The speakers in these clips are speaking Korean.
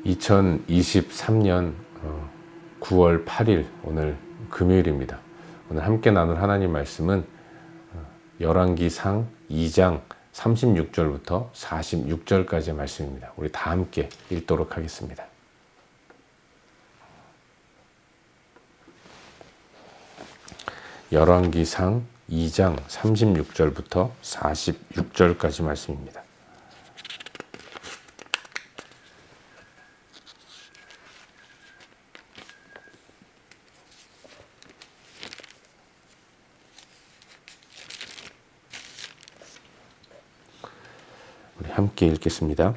2023년 9월 8일 오늘 금요일입니다. 오늘 함께 나눌 하나님 말씀은 열왕기상 2장 36절부터 46절까지의 말씀입니다. 우리 다 함께 읽도록 하겠습니다. 열왕기상 2장 36절부터 46절까지 말씀입니다. 우리 함께 읽겠습니다.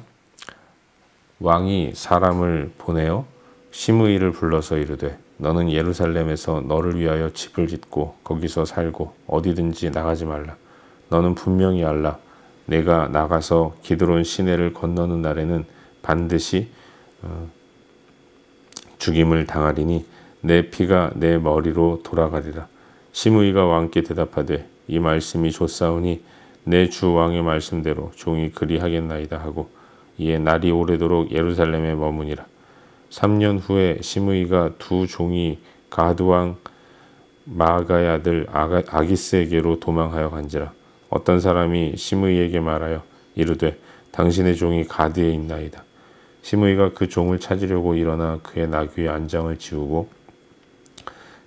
왕이 사람을 보내어 시므이를 불러서 이르되 너는 예루살렘에서 너를 위하여 집을 짓고 거기서 살고 어디든지 나가지 말라. 너는 분명히 알라. 내가 나가서 기드론 시내를 건너는 날에는 반드시 죽임을 당하리니 내 피가 내 머리로 돌아가리라. 시므이가 왕께 대답하되 이 말씀이 좋사오니 내 주 왕의 말씀대로 종이 그리하겠나이다 하고 이에 날이 오래도록 예루살렘에 머무니라. 3년 후에 시므이가 두 종이 가드왕 마아가의 아들 아기스에게로 도망하여 간지라. 어떤 사람이 시므이에게 말하여 이르되 당신의 종이 가드에 있나이다. 시므이가 그 종을 찾으려고 일어나 그의 나귀의 안장을 지우고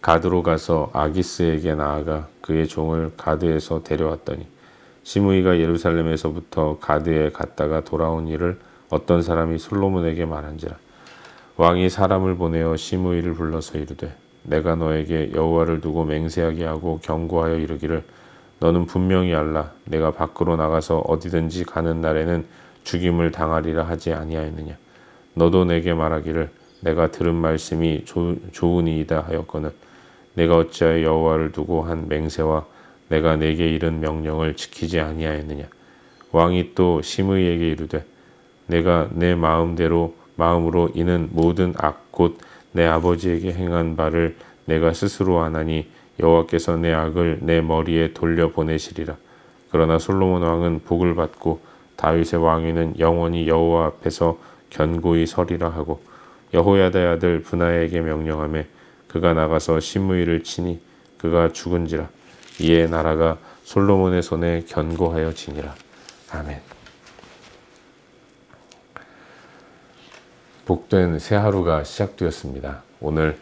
가드로 가서 아기스에게 나아가 그의 종을 가드에서 데려왔더니 시므이가 예루살렘에서부터 가드에 갔다가 돌아온 일을 어떤 사람이 솔로몬에게 말한지라. 왕이 사람을 보내어 시므이를 불러서 이르되 내가 너에게 여호와를 두고 맹세하게 하고 경고하여 이르기를 너는 분명히 알라. 내가 밖으로 나가서 어디든지 가는 날에는 죽임을 당하리라 하지 아니하였느냐. 너도 내게 말하기를 내가 들은 말씀이 좋으니이다 하였거늘 내가 어찌하여 여호와를 두고 한 맹세와 내가 내게 이른 명령을 지키지 아니하였느냐. 왕이 또 시므이에게 이르되 내가 내 마음으로 이는 모든 악 곧 내 아버지에게 행한 바를 내가 스스로 아나니 여호와께서 내 악을 내 머리에 돌려보내시리라. 그러나 솔로몬 왕은 복을 받고 다윗의 왕위는 영원히 여호와 앞에서 견고히 서리라 하고 여호야다의 아들 브나야에게 명령하매 그가 나가서 시므이를 치니 그가 죽은지라. 이에 나라가 솔로몬의 손에 견고하여 지니라. 아멘. 복된 새 하루가 시작되었습니다. 오늘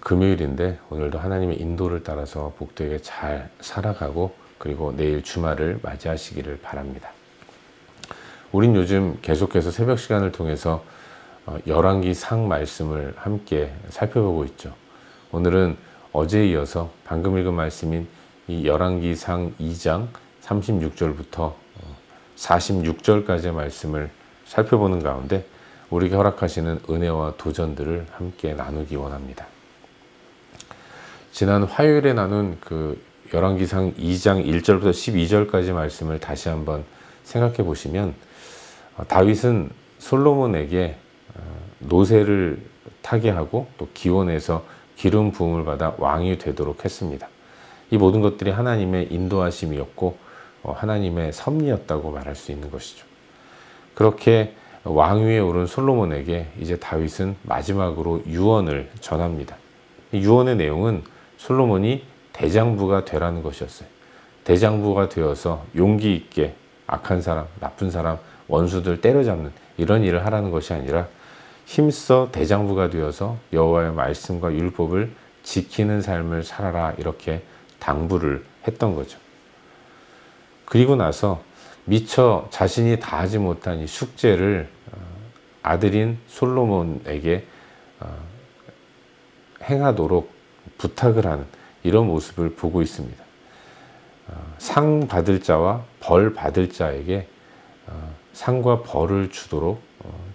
금요일인데 오늘도 하나님의 인도를 따라서 복되게 잘 살아가고 그리고 내일 주말을 맞이하시기를 바랍니다. 우린 요즘 계속해서 새벽 시간을 통해서 열왕기상 말씀을 함께 살펴보고 있죠. 오늘은 어제에 이어서 방금 읽은 말씀인 이 열왕기상 2장 36절부터 46절까지의 말씀을 살펴보는 가운데 우리에게 허락하시는 은혜와 도전들을 함께 나누기 원합니다. 지난 화요일에 나눈 그 열왕기상 2장 1절부터 12절까지 말씀을 다시 한번 생각해 보시면 다윗은 솔로몬에게 노새를 타게 하고 또 기온에서 기름 부음을 받아 왕이 되도록 했습니다. 이 모든 것들이 하나님의 인도하심이었고 하나님의 섭리였다고 말할 수 있는 것이죠. 그렇게 왕위에 오른 솔로몬에게 이제 다윗은 마지막으로 유언을 전합니다. 이 유언의 내용은 솔로몬이 대장부가 되라는 것이었어요. 대장부가 되어서 용기 있게 악한 사람, 나쁜 사람, 원수들 때려잡는 이런 일을 하라는 것이 아니라 힘써 대장부가 되어서 여호와의 말씀과 율법을 지키는 삶을 살아라 이렇게 당부를 했던 거죠. 그리고 나서 미처 자신이 다하지 못한 이 숙제를 아들인 솔로몬에게 행하도록 부탁을 하는 이런 모습을 보고 있습니다. 상 받을 자와 벌 받을 자에게 상과 벌을 주도록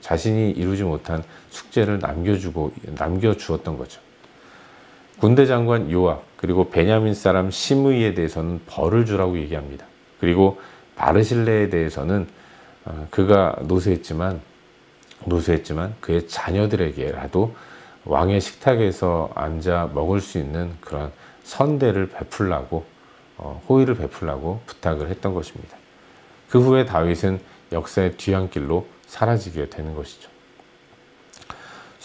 자신이 이루지 못한 숙제를 남겨주었던 거죠. 군대 장관 요압 그리고 베냐민 사람 시므이에 대해서는 벌을 주라고 얘기합니다. 그리고 바르실레에 대해서는 그가 노쇠했지만 그의 자녀들에게라도 왕의 식탁에서 앉아 먹을 수 있는 그런 선대를 베풀라고 호의를 베풀라고 부탁을 했던 것입니다. 그 후에 다윗은 역사의 뒤안길로 사라지게 되는 것이죠.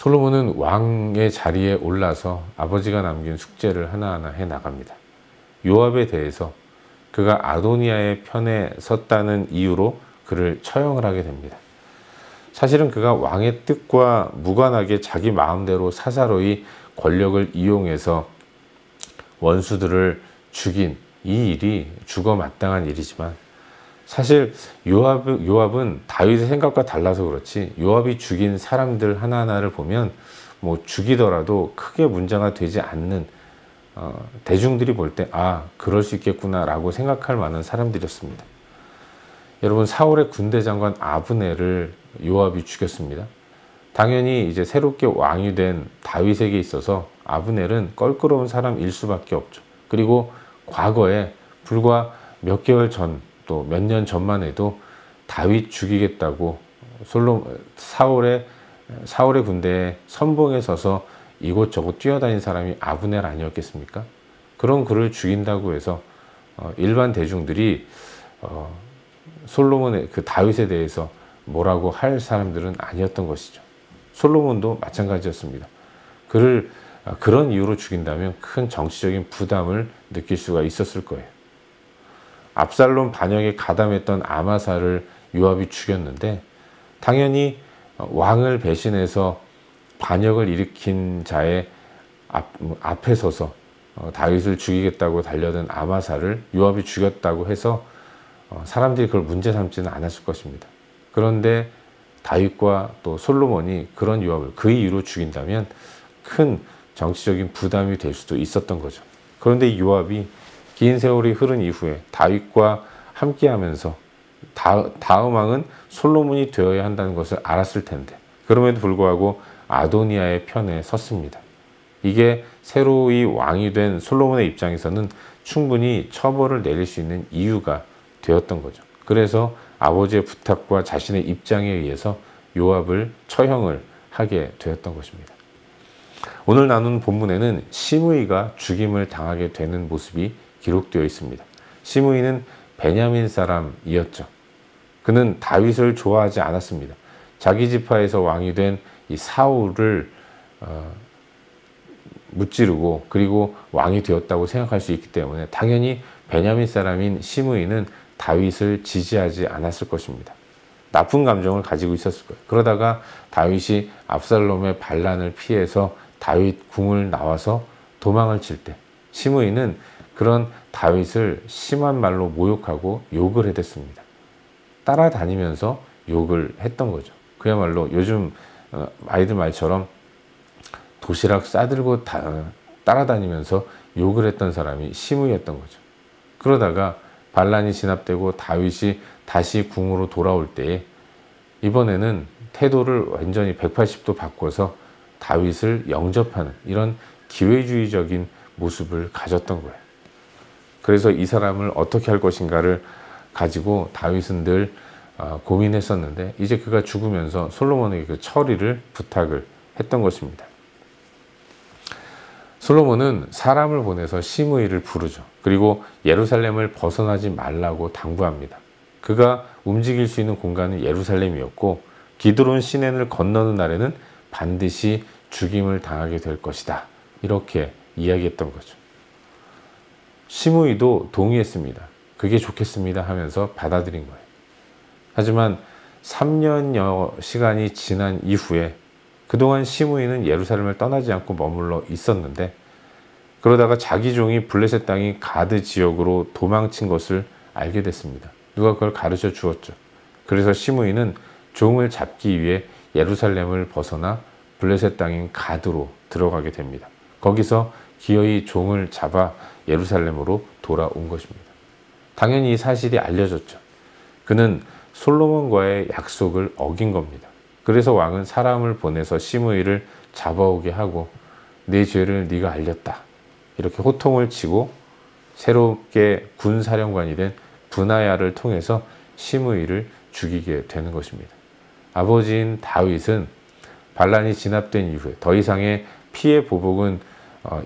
솔로몬은 왕의 자리에 올라서 아버지가 남긴 숙제를 하나하나 해 나갑니다. 요압에 대해서 그가 아도니아의 편에 섰다는 이유로 그를 처형을 하게 됩니다. 사실은 그가 왕의 뜻과 무관하게 자기 마음대로 사사로이 권력을 이용해서 원수들을 죽인 이 일이 죽어 마땅한 일이지만, 사실 요압은 다윗의 생각과 달라서 그렇지 요압이 죽인 사람들 하나하나를 보면 뭐 죽이더라도 크게 문제가 되지 않는, 대중들이 볼 때 그럴 수 있겠구나 라고 생각할 만한 사람들이었습니다. 여러분, 사울의 군대 장관 아브넬을 요압이 죽였습니다. 당연히 이제 새롭게 왕이 된 다윗에게 있어서 아브넬은 껄끄러운 사람일 수밖에 없죠. 그리고 과거에 불과 몇 개월 전, 또 몇 년 전만 해도 다윗 죽이겠다고 사울의 군대에 선봉에 서서 이곳저곳 뛰어다닌 사람이 아브넬 아니었겠습니까? 그런 그를 죽인다고 해서 일반 대중들이 솔로몬의 그 다윗에 대해서 뭐라고 할 사람들은 아니었던 것이죠. 솔로몬도 마찬가지였습니다. 그를 그런 이유로 죽인다면 큰 정치적인 부담을 느낄 수가 있었을 거예요. 압살롬 반역에 가담했던 아마사를 요압이 죽였는데, 당연히 왕을 배신해서 반역을 일으킨 자의 앞에 서서 다윗을 죽이겠다고 달려든 아마사를 요압이 죽였다고 해서 사람들이 그걸 문제 삼지는 않았을 것입니다. 그런데 다윗과 또 솔로몬이 그런 요압을 그 이유로 죽인다면 큰 정치적인 부담이 될 수도 있었던 거죠. 그런데 이 요압이 긴 세월이 흐른 이후에 다윗과 함께하면서 다음 왕은 솔로몬이 되어야 한다는 것을 알았을 텐데, 그럼에도 불구하고 아도니아의 편에 섰습니다. 이게 새로이 왕이 된 솔로몬의 입장에서는 충분히 처벌을 내릴 수 있는 이유가 되었던 거죠. 그래서 아버지의 부탁과 자신의 입장에 의해서 요압을 처형을 하게 되었던 것입니다. 오늘 나눈 본문에는 시므이가 죽임을 당하게 되는 모습이 기록되어 있습니다. 시므이는 베냐민 사람이었죠. 그는 다윗을 좋아하지 않았습니다. 자기 지파에서 왕이 된 이 사울을 무찌르고 그리고 왕이 되었다고 생각할 수 있기 때문에 당연히 베냐민 사람인 시므이는 다윗을 지지하지 않았을 것입니다. 나쁜 감정을 가지고 있었을 거예요. 그러다가 다윗이 압살롬의 반란을 피해서 다윗 궁을 나와서 도망을 칠 때 시므이는 그런 다윗을 심한 말로 모욕하고 욕을 해댔습니다. 따라다니면서 욕을 했던 거죠. 그야말로 요즘 아이들 말처럼 도시락 싸들고 따라다니면서 욕을 했던 사람이 시므이였던 거죠. 그러다가 반란이 진압되고 다윗이 다시 궁으로 돌아올 때에 이번에는 태도를 완전히 180도 바꿔서 다윗을 영접하는 이런 기회주의적인 모습을 가졌던 거예요. 그래서 이 사람을 어떻게 할 것인가를 가지고 다윗은 늘 고민했었는데, 이제 그가 죽으면서 솔로몬에게 그 처리를 부탁을 했던 것입니다. 솔로몬은 사람을 보내서 시므이를 부르죠. 그리고 예루살렘을 벗어나지 말라고 당부합니다. 그가 움직일 수 있는 공간은 예루살렘이었고 기드론 시내를 건너는 날에는 반드시 죽임을 당하게 될 것이다. 이렇게 이야기했던 거죠. 시므이도 동의했습니다. 그게 좋겠습니다 하면서 받아들인 거예요. 하지만 3년여 시간이 지난 이후에 그동안 시므이는 예루살렘을 떠나지 않고 머물러 있었는데, 그러다가 자기 종이 블레셋 땅이 가드 지역으로 도망친 것을 알게 됐습니다. 누가 그걸 가르쳐 주었죠. 그래서 시므이는 종을 잡기 위해 예루살렘을 벗어나 블레셋 땅인 가드로 들어가게 됩니다. 거기서 기어이 종을 잡아 예루살렘으로 돌아온 것입니다. 당연히 이 사실이 알려졌죠. 그는 솔로몬과의 약속을 어긴 겁니다. 그래서 왕은 사람을 보내서 시므이를 잡아오게 하고 내 죄를 네가 알렸다, 이렇게 호통을 치고 새롭게 군사령관이 된 브나야를 통해서 시므이를 죽이게 되는 것입니다. 아버지인 다윗은 반란이 진압된 이후에 더 이상의 피해 보복은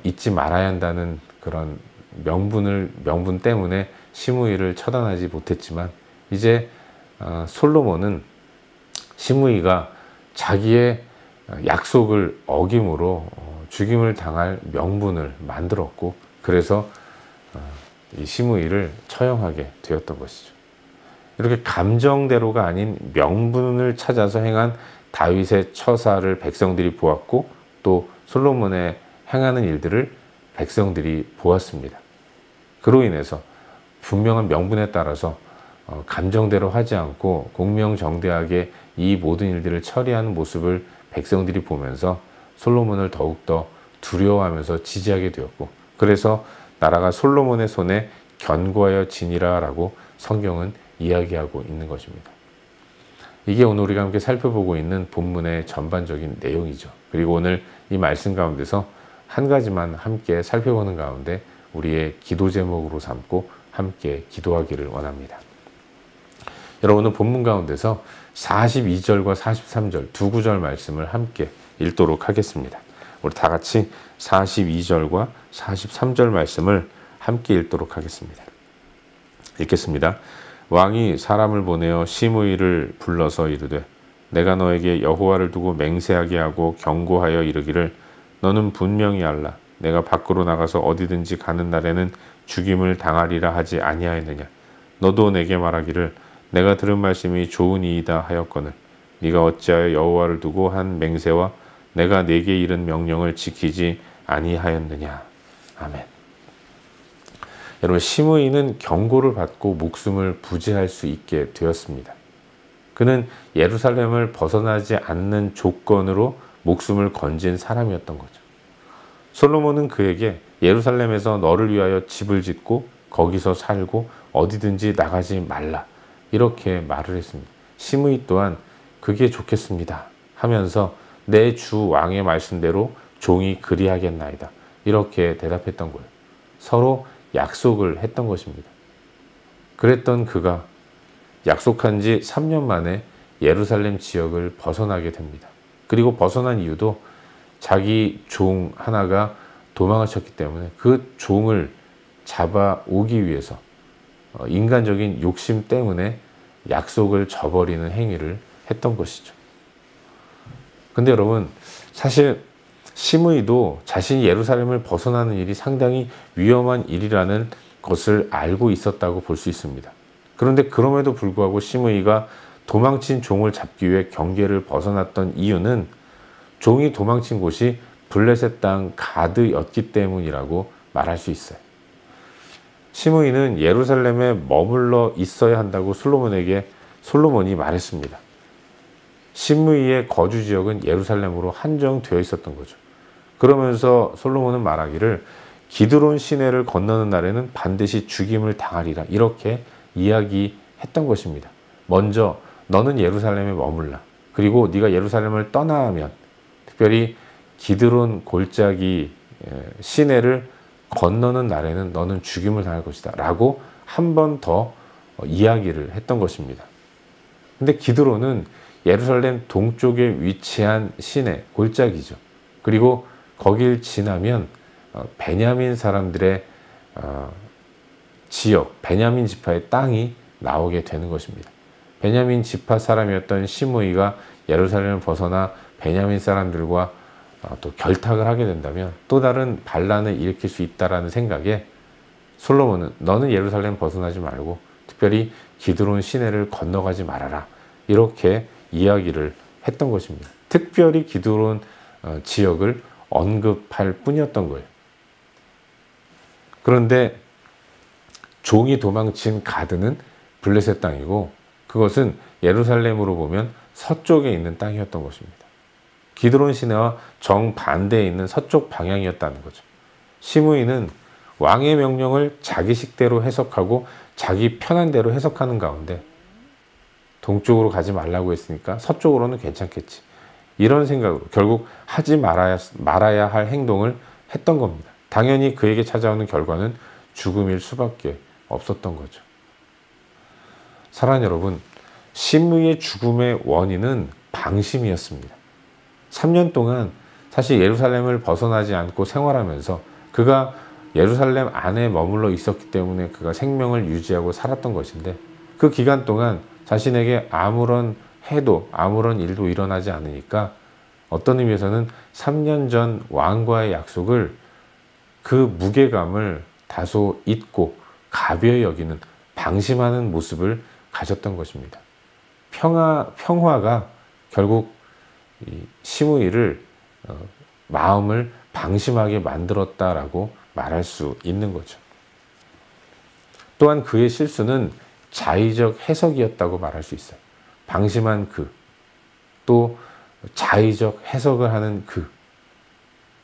잊지 말아야 한다는 그런 명분 때문에 시므이를 처단하지 못했지만, 이제 솔로몬은 시므이가 자기의 약속을 어김으로 죽임을 당할 명분을 만들었고, 그래서 이 시므이를 처형하게 되었던 것이죠. 이렇게 감정대로가 아닌 명분을 찾아서 행한 다윗의 처사를 백성들이 보았고, 또 솔로몬의 행하는 일들을 백성들이 보았습니다. 그로 인해서 분명한 명분에 따라서 감정대로 하지 않고 공명정대하게 이 모든 일들을 처리하는 모습을 백성들이 보면서 솔로몬을 더욱더 두려워하면서 지지하게 되었고, 그래서 나라가 솔로몬의 손에 견고하여 지니라 라고 성경은 이야기하고 있는 것입니다. 이게 오늘 우리가 함께 살펴보고 있는 본문의 전반적인 내용이죠. 그리고 오늘 이 말씀 가운데서 한 가지만 함께 살펴보는 가운데 우리의 기도 제목으로 삼고 함께 기도하기를 원합니다. 여러분, 오늘 본문 가운데서 42절과 43절 두 구절 말씀을 함께 읽도록 하겠습니다. 우리 다 같이 42절과 43절 말씀을 함께 읽도록 하겠습니다. 읽겠습니다. 왕이 사람을 보내어 시므이를 불러서 이르되 내가 너에게 여호와를 두고 맹세하게 하고 경고하여 이르기를 너는 분명히 알라. 내가 밖으로 나가서 어디든지 가는 날에는 죽임을 당하리라 하지 아니하였느냐. 너도 내게 말하기를 내가 들은 말씀이 좋으니이다 하였거늘 네가 어찌하여 여호와를 두고 한 맹세와 내가 네게 이른 명령을 지키지 아니하였느냐. 아멘. 여러분, 시므이는 경고를 받고 목숨을 부지할 수 있게 되었습니다. 그는 예루살렘을 벗어나지 않는 조건으로 목숨을 건진 사람이었던 거죠. 솔로몬은 그에게 예루살렘에서 너를 위하여 집을 짓고 거기서 살고 어디든지 나가지 말라 이렇게 말을 했습니다. 시므이 또한 그게 좋겠습니다 하면서 내 주 왕의 말씀대로 종이 그리하겠나이다 이렇게 대답했던 거예요. 서로 약속을 했던 것입니다. 그랬던 그가 약속한 지 3년 만에 예루살렘 지역을 벗어나게 됩니다. 그리고 벗어난 이유도 자기 종 하나가 도망하셨기 때문에 그 종을 잡아오기 위해서 인간적인 욕심 때문에 약속을 저버리는 행위를 했던 것이죠. 근데 여러분, 사실 시므이도 자신이 예루살렘을 벗어나는 일이 상당히 위험한 일이라는 것을 알고 있었다고 볼 수 있습니다. 그런데 그럼에도 불구하고 시므이가 도망친 종을 잡기 위해 경계를 벗어났던 이유는 종이 도망친 곳이 블레셋 땅 가드였기 때문이라고 말할 수 있어요. 시므이는 예루살렘에 머물러 있어야 한다고 솔로몬이 말했습니다. 시므이의 거주 지역은 예루살렘으로 한정되어 있었던 거죠. 그러면서 솔로몬은 말하기를 기드론 시내를 건너는 날에는 반드시 죽임을 당하리라 이렇게 이야기했던 것입니다. 먼저 너는 예루살렘에 머물라. 그리고 네가 예루살렘을 떠나면 특별히 기드론 골짜기 시내를 건너는 날에는 너는 죽임을 당할 것이다 라고 한 번 더 이야기를 했던 것입니다. 근데 기드론은 예루살렘 동쪽에 위치한 시내 골짜기죠. 그리고 거길 지나면 베냐민 사람들의 지역, 베냐민 지파의 땅이 나오게 되는 것입니다. 베냐민 지파 사람이었던 시므이가 예루살렘을 벗어나 베냐민 사람들과 또 결탁을 하게 된다면 또 다른 반란을 일으킬 수 있다는 생각에 솔로몬은 너는 예루살렘 벗어나지 말고 특별히 기드론 시내를 건너가지 말아라 이렇게 이야기를 했던 것입니다. 특별히 기드론 지역을 언급할 뿐이었던 거예요. 그런데 종이 도망친 가드는 블레셋 땅이고 그것은 예루살렘으로 보면 서쪽에 있는 땅이었던 것입니다. 기드론 시내와 정반대에 있는 서쪽 방향이었다는 거죠. 시므이는 왕의 명령을 자기 식대로 해석하고 자기 편한 대로 해석하는 가운데 동쪽으로 가지 말라고 했으니까 서쪽으로는 괜찮겠지. 이런 생각으로 결국 하지 말아야 할 행동을 했던 겁니다. 당연히 그에게 찾아오는 결과는 죽음일 수밖에 없었던 거죠. 사랑하는 여러분, 시므이의 죽음의 원인은 방심이었습니다. 3년 동안 사실 예루살렘을 벗어나지 않고 생활하면서 그가 예루살렘 안에 머물러 있었기 때문에 그가 생명을 유지하고 살았던 것인데 그 기간 동안 자신에게 아무런 해도 아무런 일도 일어나지 않으니까 어떤 의미에서는 3년 전 왕과의 약속을 그 무게감을 다소 잊고 가벼이 여기는 방심하는 모습을 가졌던 것입니다. 평화가 결국 시므이를 마음을 방심하게 만들었다라고 말할 수 있는 거죠. 또한 그의 실수는 자의적 해석이었다고 말할 수 있어요. 방심한 또 자의적 해석을 하는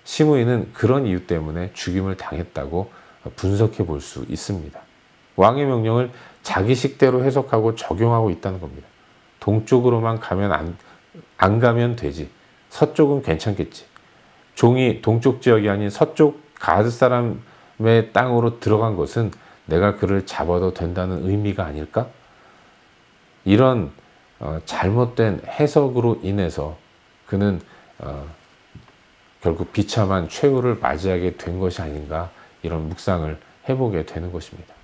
시므이는 그런 이유 때문에 죽임을 당했다고 분석해 볼 수 있습니다. 왕의 명령을 자기 식대로 해석하고 적용하고 있다는 겁니다. 동쪽으로만 가면 안 가면 되지. 서쪽은 괜찮겠지. 종이 동쪽 지역이 아닌 서쪽 가드 사람의 땅으로 들어간 것은 내가 그를 잡아도 된다는 의미가 아닐까? 이런 잘못된 해석으로 인해서 그는 결국 비참한 최후를 맞이하게 된 것이 아닌가, 이런 묵상을 해보게 되는 것입니다.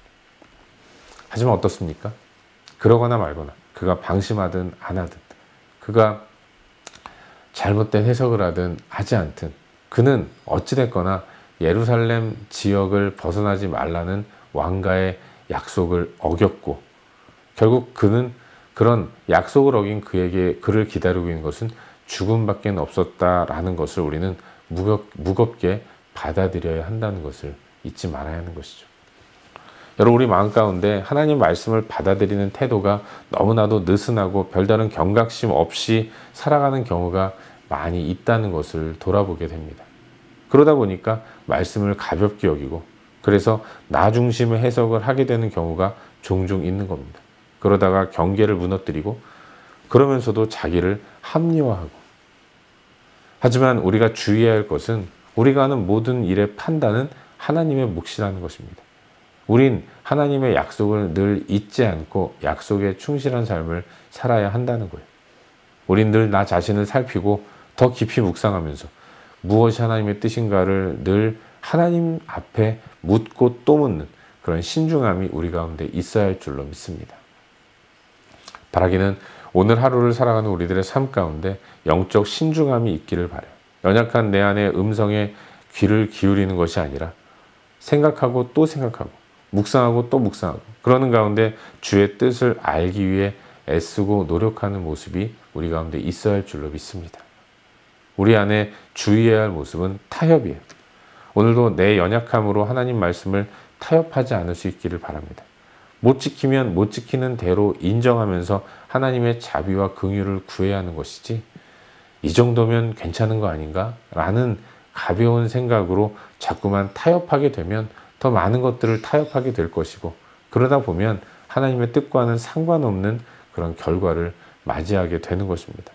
하지만 어떻습니까? 그러거나 말거나, 그가 방심하든 안 하든, 그가 잘못된 해석을 하든 하지 않든, 그는 어찌됐거나 예루살렘 지역을 벗어나지 말라는 왕가의 약속을 어겼고, 결국 그는 그런 약속을 어긴 그를 기다리고 있는 것은 죽음밖에 없었다라는 것을 우리는 무겁게 받아들여야 한다는 것을 잊지 말아야 하는 것이죠. 여러분, 우리 마음 가운데 하나님 말씀을 받아들이는 태도가 너무나도 느슨하고 별다른 경각심 없이 살아가는 경우가 많이 있다는 것을 돌아보게 됩니다. 그러다 보니까 말씀을 가볍게 여기고, 그래서 나 중심의 해석을 하게 되는 경우가 종종 있는 겁니다. 그러다가 경계를 무너뜨리고, 그러면서도 자기를 합리화하고. 하지만 우리가 주의해야 할 것은, 우리가 하는 모든 일의 판단은 하나님의 몫이라는 것입니다. 우린 하나님의 약속을 늘 잊지 않고 약속에 충실한 삶을 살아야 한다는 거예요. 우린 늘 나 자신을 살피고 더 깊이 묵상하면서 무엇이 하나님의 뜻인가를 늘 하나님 앞에 묻고 또 묻는 그런 신중함이 우리 가운데 있어야 할 줄로 믿습니다. 바라기는 오늘 하루를 살아가는 우리들의 삶 가운데 영적 신중함이 있기를 바라요. 연약한 내 안의 음성에 귀를 기울이는 것이 아니라 생각하고 또 생각하고 묵상하고 또 묵상하고, 그러는 가운데 주의 뜻을 알기 위해 애쓰고 노력하는 모습이 우리 가운데 있어야 할 줄로 믿습니다. 우리 안에 주의해야 할 모습은 타협이에요. 오늘도 내 연약함으로 하나님 말씀을 타협하지 않을 수 있기를 바랍니다. 못 지키면 못 지키는 대로 인정하면서 하나님의 자비와 긍휼을 구해야 하는 것이지, 이 정도면 괜찮은 거 아닌가? 라는 가벼운 생각으로 자꾸만 타협하게 되면 더 많은 것들을 타협하게 될 것이고, 그러다 보면 하나님의 뜻과는 상관없는 그런 결과를 맞이하게 되는 것입니다.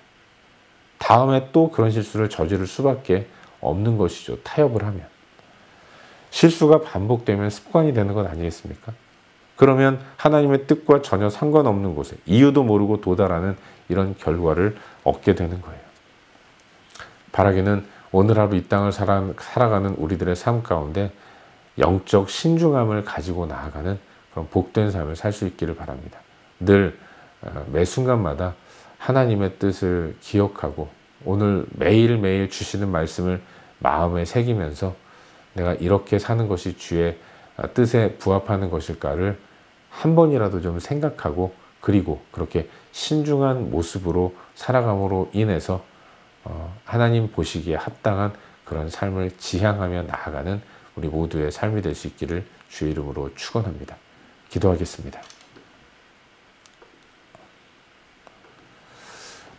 다음에 또 그런 실수를 저지를 수밖에 없는 것이죠. 타협을 하면. 실수가 반복되면 습관이 되는 것 아니겠습니까? 그러면 하나님의 뜻과 전혀 상관없는 곳에 이유도 모르고 도달하는 이런 결과를 얻게 되는 거예요. 바라기는 오늘 하루 이 땅을 살아가는 우리들의 삶 가운데 영적 신중함을 가지고 나아가는 그런 복된 삶을 살 수 있기를 바랍니다. 늘 매 순간마다 하나님의 뜻을 기억하고 오늘 매일매일 주시는 말씀을 마음에 새기면서 내가 이렇게 사는 것이 주의 뜻에 부합하는 것일까를 한 번이라도 좀 생각하고, 그리고 그렇게 신중한 모습으로 살아감으로 인해서 하나님 보시기에 합당한 그런 삶을 지향하며 나아가는 우리 모두의 삶이 될 수 있기를 주의 이름으로 축원합니다. 기도하겠습니다.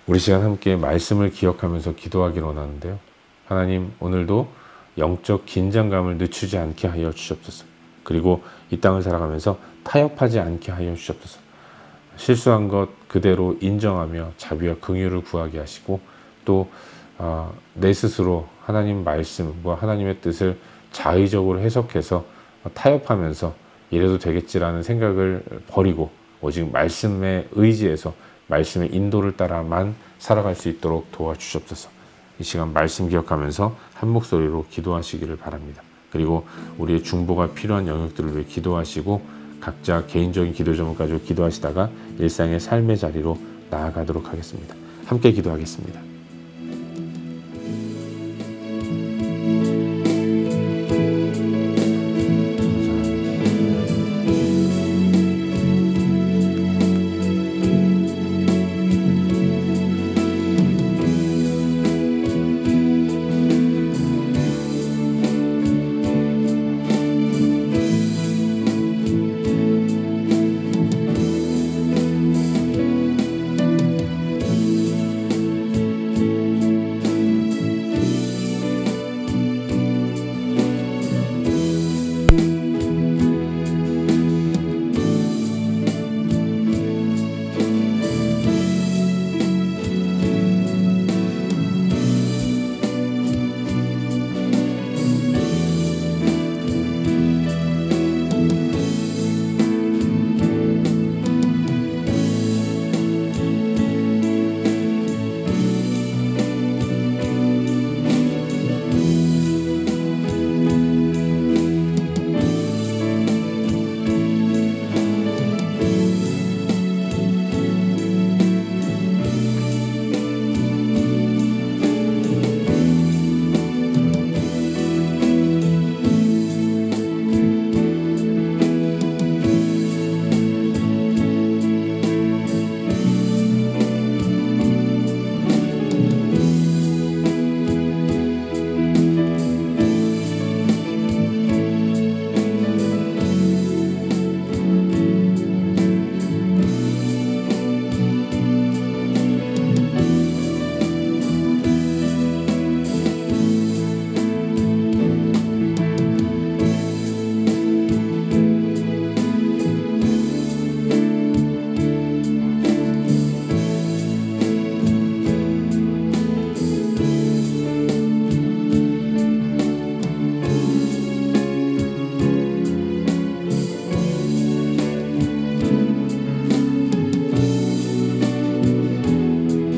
우리 시간 함께 말씀을 기억하면서 기도하기를 원하는데요. 하나님, 오늘도 영적 긴장감을 늦추지 않게 하여 주시옵소서. 그리고 이 땅을 살아가면서 타협하지 않게 하여 주시옵소서. 실수한 것 그대로 인정하며 자비와 긍휼을 구하게 하시고, 또 내 스스로 하나님 말씀과 하나님의 뜻을 자의적으로 해석해서 타협하면서 이래도 되겠지라는 생각을 버리고 오직 말씀에 의지해서 말씀의 인도를 따라만 살아갈 수 있도록 도와주시옵소서. 이 시간 말씀 기억하면서 한 목소리로 기도하시기를 바랍니다. 그리고 우리의 중보가 필요한 영역들을 위해 기도하시고 각자 개인적인 기도 제목 가지고 기도하시다가 일상의 삶의 자리로 나아가도록 하겠습니다. 함께 기도하겠습니다.